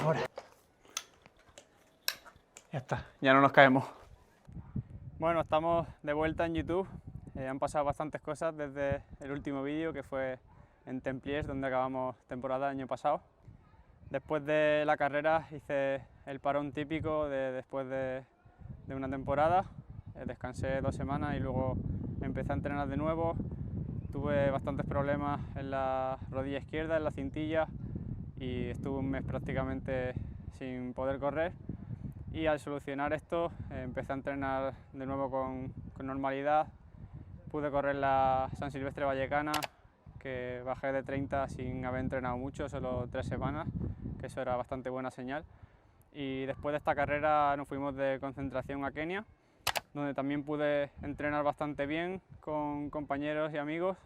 Ahora. Ya está, ya no nos caemos. Bueno, estamos de vuelta en YouTube. Han pasado bastantes cosas desde el último vídeo, que fue en Templiers, donde acabamos temporada el año pasado. Después de la carrera hice el parón típico después de una temporada. Descansé 2 semanas y luego empecé a entrenar de nuevo. Tuve bastantes problemas en la rodilla izquierda, en la cintilla, y estuve un mes prácticamente sin poder correr. Y al solucionar esto empecé a entrenar de nuevo con normalidad. Pude correr la San Silvestre Vallecana, que bajé de 30 sin haber entrenado mucho, solo 3 semanas, que eso era bastante buena señal. Y después de esta carrera nos fuimos de concentración a Kenia, donde también pude entrenar bastante bien con compañeros y amigos.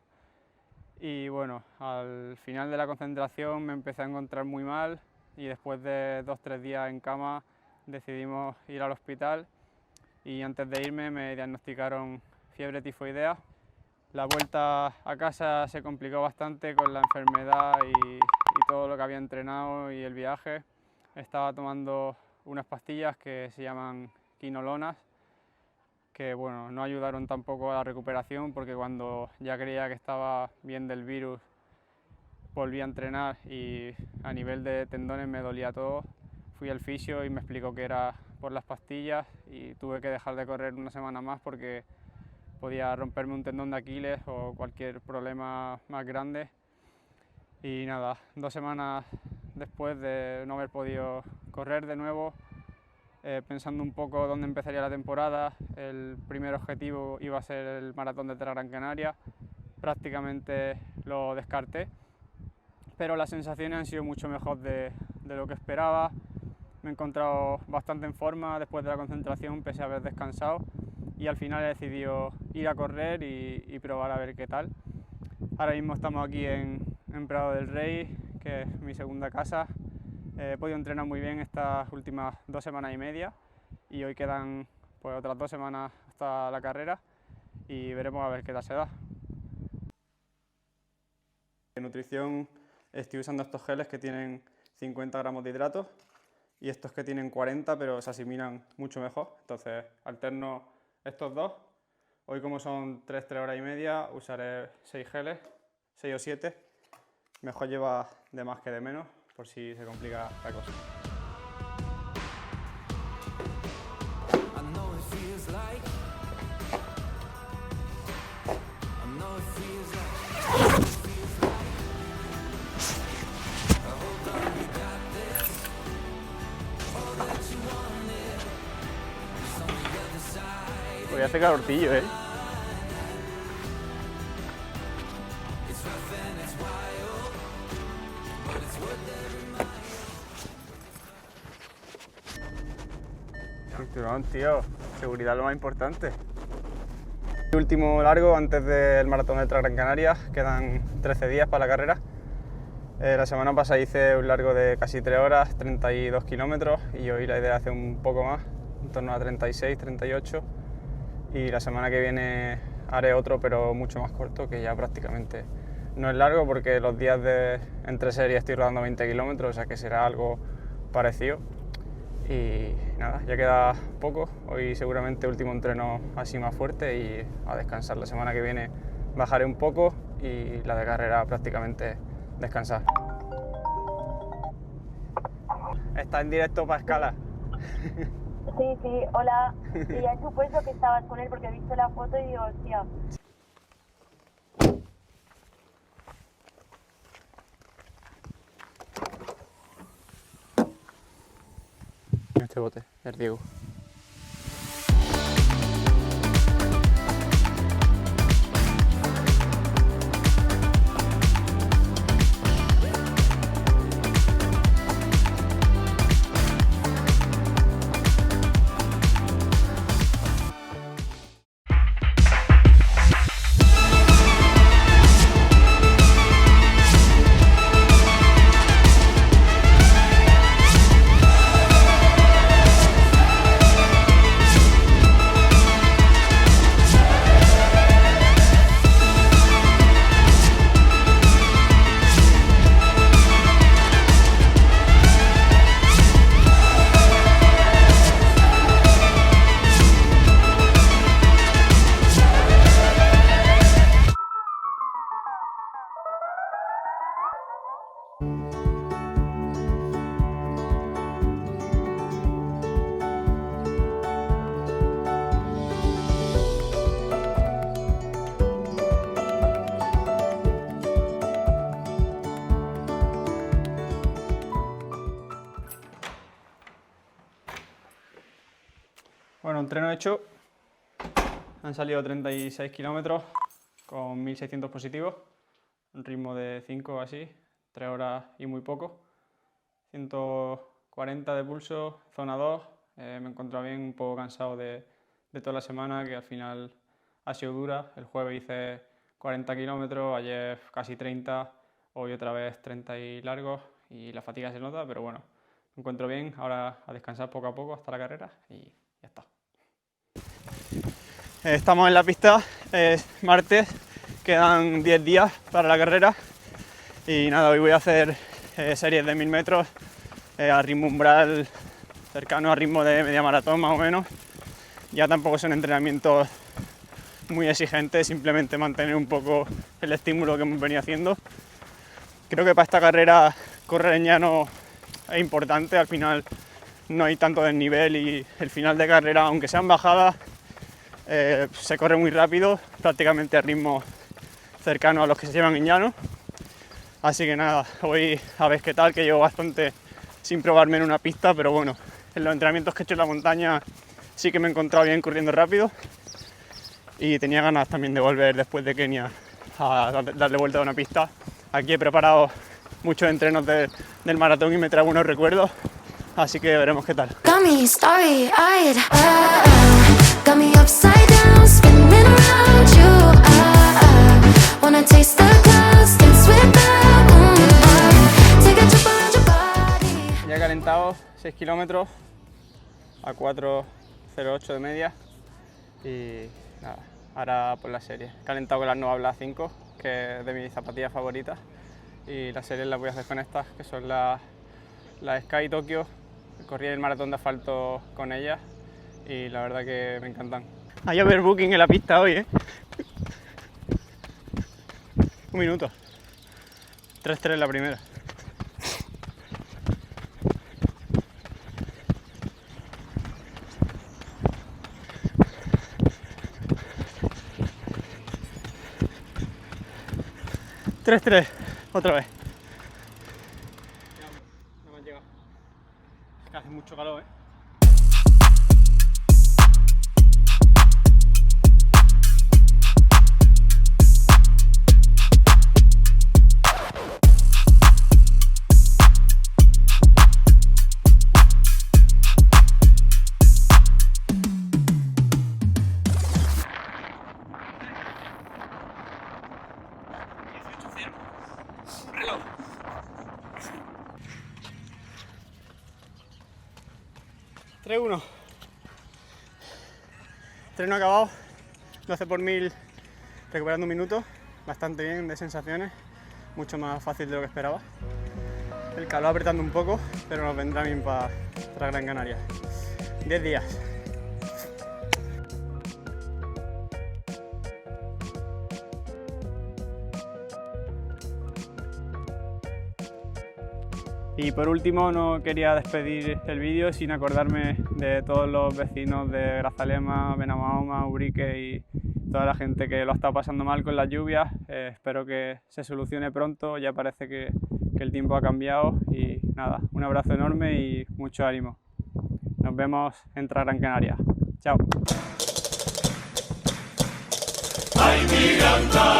Y bueno, al final de la concentración me empecé a encontrar muy mal y después de 2-3 días en cama decidimos ir al hospital, y antes de irme me diagnosticaron fiebre tifoidea. La vuelta a casa se complicó bastante con la enfermedad y todo lo que había entrenado y el viaje. Estaba tomando unas pastillas que se llaman quinolonas, que bueno, no ayudaron tampoco a la recuperación, porque cuando ya creía que estaba bien del virus volví a entrenar y a nivel de tendones me dolía todo. Fui al fisio y me explicó que era por las pastillas, y tuve que dejar de correr 1 semana más porque podía romperme un tendón de Aquiles o cualquier problema más grande. Y nada, 2 semanas después de no haber podido correr de nuevo, pensando un poco dónde empezaría la temporada, el primer objetivo iba a ser el maratón de Gran Canaria. Prácticamente lo descarté, pero las sensaciones han sido mucho mejor de lo que esperaba. Me he encontrado bastante en forma después de la concentración, pese a haber descansado, y al final he decidido ir a correr y probar a ver qué tal. Ahora mismo estamos aquí en Prado del Rey, que es mi segunda casa. He podido entrenar muy bien estas últimas 2 semanas y media, y hoy quedan pues otras 2 semanas hasta la carrera y veremos a ver qué tal se da. En nutrición estoy usando estos geles que tienen 50 gramos de hidratos y estos que tienen 40, pero se asimilan mucho mejor. Entonces alterno estos dos. Hoy, como son 3 horas y media, usaré 6 geles, 6 o 7. Mejor llevar de más que de menos, por si se complica la cosa. Hoy hace calorcillo, ¿eh? Cinturón, tío. Seguridad es lo más importante. Último largo antes del maratón de Gran Canaria. Quedan 13 días para la carrera. La semana pasada hice un largo de casi 3 horas, 32 kilómetros, y hoy la idea es hacer un poco más, en torno a 36, 38. Y la semana que viene haré otro, pero mucho más corto, que ya prácticamente no es largo, porque los días entre series estoy rodando 20 kilómetros, o sea que será algo parecido. Y nada, ya queda poco. Hoy seguramente último entreno así más fuerte y a descansar. La semana que viene bajaré un poco y la de carrera prácticamente descansar. Está en directo para Escala. Sí, hola. Y ya he supuesto que estabas con él porque he visto la foto y digo, hostia. Este bote, el Diego. Bueno, entreno hecho. Han salido 36 kilómetros con 1600 positivos, un ritmo de 5 o así, 3 horas y muy poco. 140 de pulso, zona 2. Me encuentro bien, un poco cansado de toda la semana, que al final ha sido dura. El jueves hice 40 kilómetros, ayer casi 30, hoy otra vez 30 y largos, y la fatiga se nota, pero bueno, me encuentro bien. Ahora a descansar poco a poco hasta la carrera y ya está. Estamos en la pista, es martes, quedan 10 días para la carrera y nada, hoy voy a hacer series de 1000 metros a ritmo umbral, cercano a ritmo de media maratón más o menos. Ya tampoco son entrenamientos muy exigentes, simplemente mantener un poco el estímulo que hemos venido haciendo. Creo que para esta carrera correr en llano es importante, al final no hay tanto desnivel y el final de carrera, aunque sean bajadas, se corre muy rápido, prácticamente a ritmo cercano a los que se llevan en llano. Así que nada, voy a ver qué tal, que llevo bastante sin probarme en una pista, pero bueno, en los entrenamientos que he hecho en la montaña sí que me he encontrado bien corriendo rápido y tenía ganas también de volver después de Kenia a darle vuelta a una pista. Aquí he preparado muchos entrenos del maratón y me traigo unos recuerdos, así que veremos qué tal. Got me upside down, spinning around you. Wanna taste the clouds, dance without. Take a trip around your body. Ya he calentado 6 kilómetros a 4:08 de media y nada, ahora por la serie. He calentado con las Nova Blast 5, que es de mis zapatillas favoritas, y las series las voy a hacer con estas, que son las Sky Tokyo. Corrí el maratón de asfalto con ellas y la verdad que me encantan. Hay overbooking en la pista hoy, ¿eh? Un minuto. 3:3 la primera. ...3:3, otra vez. No me han llegado. Es que hace mucho calor, ¿eh? Reloj. 3:1. Entreno acabado, 12 por 1000, recuperando un minuto, bastante bien de sensaciones, mucho más fácil de lo que esperaba. El calor apretando un poco, pero nos vendrá bien para Gran Canaria. 10 días. Y por último, no quería despedir el vídeo sin acordarme de todos los vecinos de Grazalema, Benamahoma, Ubrique y toda la gente que lo ha estado pasando mal con las lluvias. Espero que se solucione pronto, ya parece que el tiempo ha cambiado y nada, un abrazo enorme y mucho ánimo. Nos vemos en Gran Canaria. Chao. Ay, Miranda.